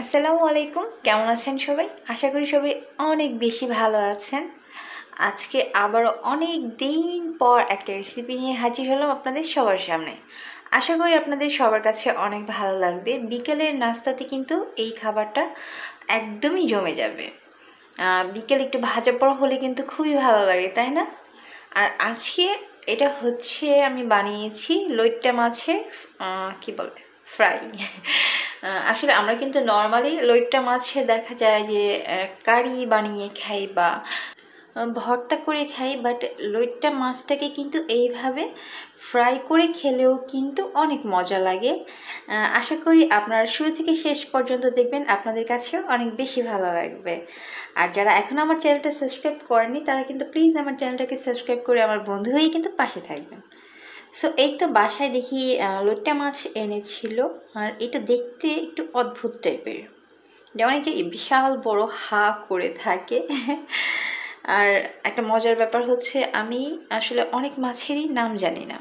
আসসালামু আলাইকুম, কেমন আছেন সবাই? আশা করি সবাই অনেক বেশি ভালো আছেন। আজকে আবারও অনেক দিন পর একটা রেসিপি নিয়ে হাজির হলাম আপনাদের সবার সামনে। আশা করি আপনাদের সবার কাছে অনেক ভালো লাগবে। বিকেলের নাস্তাতে কিন্তু এই খাবারটা একদমই জমে যাবে। বিকেল একটু ভাজা পড়া হলে কিন্তু খুবই ভালো লাগে, তাই না? আর আজকে এটা হচ্ছে আমি বানিয়েছি লইট্টা মাছের কি বলে ফ্রাই। আসলে আমরা কিন্তু নর্মালি লইট্টা মাছে দেখা যায় যে কারি বানিয়ে খাই বা ভর্তা করে খাই, বাট লইট্টা মাছটাকে কিন্তু এইভাবে ফ্রাই করে খেলেও কিন্তু অনেক মজা লাগে। আশা করি আপনারা শুরু থেকে শেষ পর্যন্ত দেখবেন, আপনাদের কাছেও অনেক বেশি ভালো লাগবে। আর যারা এখন আমার চ্যানেলটা সাবস্ক্রাইব করেনি তারা কিন্তু প্লিজ আমার চ্যানেলটাকে সাবস্ক্রাইব করে আমার বন্ধু হয়েই কিন্তু পাশে থাকবেন। সো এই তো বাসায় দেখি লইট্টা মাছ এনেছিল, আর এটা দেখতে একটু অদ্ভুত টাইপের, যেমন এই যে বিশাল বড় হা করে থাকে। আর একটা মজার ব্যাপার হচ্ছে আমি আসলে অনেক মাছেরই নাম জানি না।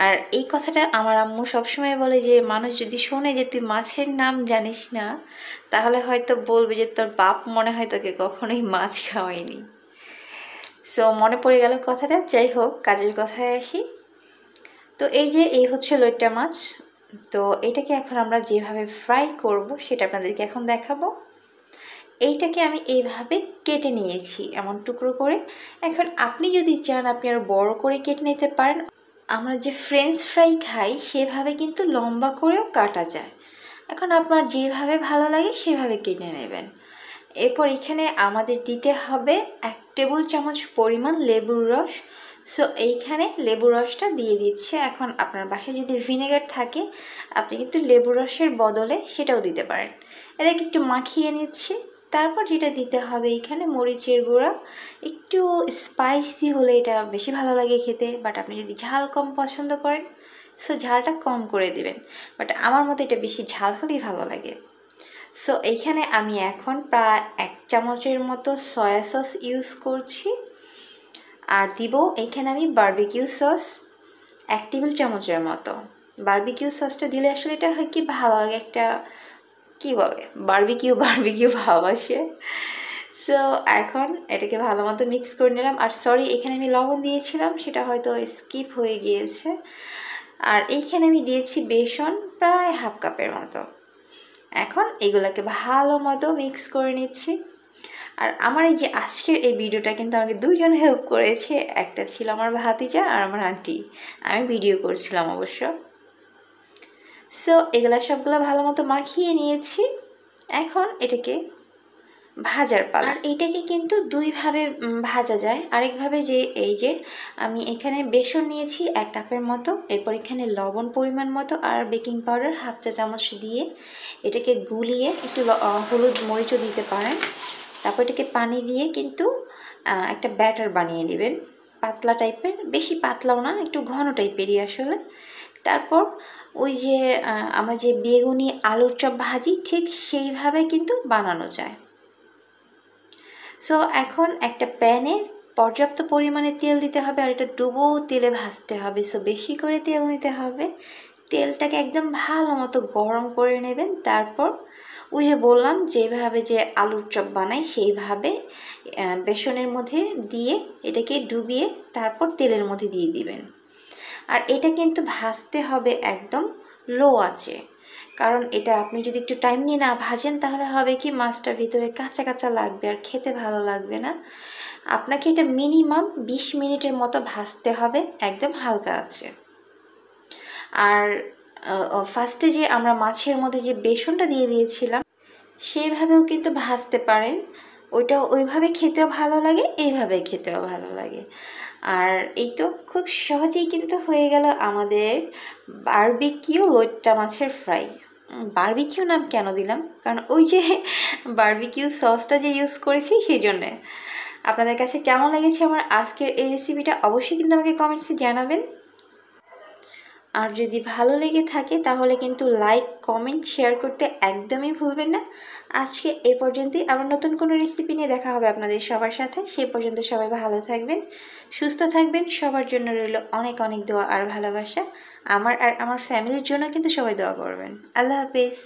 আর এই কথাটা আমার আম্মু সবসময় বলে যে মানুষ যদি শোনে যে তুই মাছের নাম জানিস না, তাহলে হয়তো বলবে যে তোর বাপ মনে হয় তোকে কখনোই মাছ খাওয়ায়নি। সো মনে পড়ে গেল কথাটা। যাই হোক, কাজের কথায় আসি। তো এই হচ্ছে লইট্টা মাছ। তো এটাকে এখন আমরা যেভাবে ফ্রাই করব সেটা আপনাদেরকে এখন দেখাবো। এইটাকে আমি এইভাবে কেটে নিয়েছি এমন টুকরো করে। এখন আপনি যদি চান আপনি আরও বড় করে কেটে নিতে পারেন। আমরা যে ফ্রেঞ্চ ফ্রাই খাই সেভাবে কিন্তু লম্বা করেও কাটা যায়। এখন আপনার যেভাবে ভালো লাগে সেভাবে কেটে নেবেন। এরপর এখানে আমাদের দিতে হবে 1 টেবিল চামচ পরিমাণ লেবুর রস। সো এইখানে লেবুর রসটা দিয়ে দিচ্ছে। এখন আপনার বাসায় যদি ভিনেগার থাকে আপনি কিন্তু লেবুর রসের বদলে সেটাও দিতে পারেন। এটাকে একটু মাখিয়ে নিচ্ছি। তারপর যেটা দিতে হবে এখানে মরিচের গুঁড়া। একটু স্পাইসি হলে এটা বেশি ভালো লাগে খেতে, বাট আপনি যদি ঝাল কম পছন্দ করেন সো ঝালটা কম করে দিবেন, বাট আমার মতে এটা বেশি ঝাল হলেই ভালো লাগে। সো এইখানে আমি এখন প্রায় 1 চামচের মতো সয়া সস ইউজ করছি। আর দিব এইখানে আমি বারবিকিউ সস 1 টেবিল চামচের মতো। বারবিকিউ সসটা দিলে আসলে এটা হয় কি ভালো লাগে, একটা কি বলে বারবিকিউ ভাব আসে। সো এখন এটাকে ভালো মতো মিক্স করে নিলাম। আর সরি, এখানে আমি লবণ দিয়েছিলাম, সেটা হয়তো স্কিপ হয়ে গিয়েছে। আর এইখানে আমি দিয়েছি বেসন প্রায় 1/2 কাপের মতো। এখন এগুলোকে ভালো মতো মিক্স করে নিচ্ছি। আর আমার এই যে আজকের এই ভিডিওটা কিন্তু আমাকে দুজন হেল্প করেছে। একটা ছিল আমার ভাতিজা আর আমার আন্টি। আমি ভিডিও করছিলাম অবশ্য। সো এগুলা সবগুলো ভালো মতো মাখিয়ে নিয়েছি। এখন এটাকে ভাজার পালা। আর এটাকে কিন্তু দুইভাবে ভাজা যায়। আরেকভাবে যে এই যে আমি এখানে বেসন নিয়েছি 1 কাপের মতো, এরপর এখানে লবণ পরিমাণ মতো আর বেকিং পাউডার 1/2 চা চামচ দিয়ে এটাকে গুলিয়ে একটু হলুদ মরিচও দিতে পারেন। তারপর এটাকে পানি দিয়ে কিন্তু একটা ব্যাটার বানিয়ে নেবেন, পাতলা টাইপের, বেশি পাতলাও না, একটু ঘন টাইপেরই আসলে। তারপর ওই যে আমরা যে বেগুনি আলুর চপ ভাজি ঠিক সেইভাবে কিন্তু বানানো যায়। সো এখন একটা প্যানে পর্যাপ্ত পরিমাণে তেল দিতে হবে, আর এটা ডুবো তেলে ভাজতে হবে। সো বেশি করে তেল নিতে হবে। তেলটাকে একদম ভালো মতো গরম করে নেবেন। তারপর ওই যে বললাম যেভাবে যে আলুর চপ বানাই সেইভাবে বেসনের মধ্যে দিয়ে এটাকে ডুবিয়ে তারপর তেলের মধ্যে দিয়ে দিবেন। আর এটা কিন্তু ভাজতে হবে একদম লো আঁচে, কারণ এটা আপনি যদি একটু টাইম নিয়ে না ভাজেন তাহলে হবে কি মাছটার ভিতরে কাঁচা কাঁচা লাগবে আর খেতে ভালো লাগবে না। আপনাকে এটা মিনিমাম 20 মিনিটের মতো ভাজতে হবে একদম হালকা আঁচে। আর ফার্স্টে যে আমরা মাছের মধ্যে যে বেসনটা দিয়ে দিয়েছিলাম সেভাবেও কিন্তু ভাজতে পারেন। ওইটা ওইভাবে খেতেও ভালো লাগে, এইভাবে খেতেও ভালো লাগে। আর এই তো খুব সহজেই কিন্তু হয়ে গেল আমাদের বারবিকিউ লইট্টা মাছের ফ্রাই। বারবিকিউ নাম কেন দিলাম, কারণ ওই যে বারবিকিউ সসটা যে ইউজ করেছি সেই জন্যে। আপনাদের কাছে কেমন লেগেছে আমার আজকের এই রেসিপিটা অবশ্যই কিন্তু আমাকে কমেন্টসে জানাবেন। আর যদি ভালো লেগে থাকে তাহলে কিন্তু লাইক কমেন্ট শেয়ার করতে একদমই ভুলবেন না। আজকে এই পর্যন্তই, আবার নতুন কোনো রেসিপি নিয়ে দেখা হবে আপনাদের সবার সাথে। সেই পর্যন্ত সবাই ভালো থাকবেন, সুস্থ থাকবেন। সবার জন্য রইল অনেক অনেক দোয়া আর ভালোবাসা। আমার আর আমার ফ্যামিলির জন্য কিন্তু সবাই দোয়া করবেন। আল্লাহ হাফেজ।